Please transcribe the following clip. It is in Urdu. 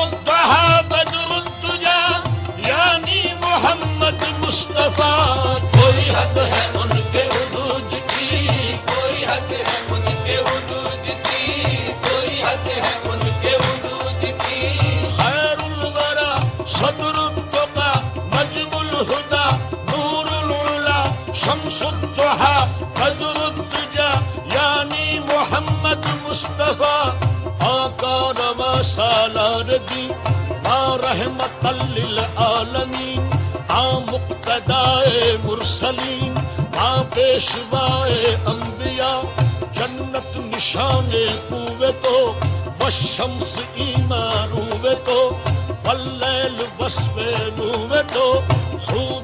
الضحى بدر الدجى یعنی محمد مصطفیٰ. کوئی حد ہے ان کے عروج کی، کوئی حد ہے ان کے عروج کی، کوئی حد ہے ان کے عروج کی. خیر الورى صدر التقى نجم الہدى نور العلا شمس الضحى بدر الدجى یعنی محمد مصطفیٰ. آقا روا سالار دی ما رحمت للعالمین، آ مقتدائے مرسلین، آ پیشوائے انبیاء. جنت نشان قوتو والشمس ایمان روتو واللیل وصف نوتو.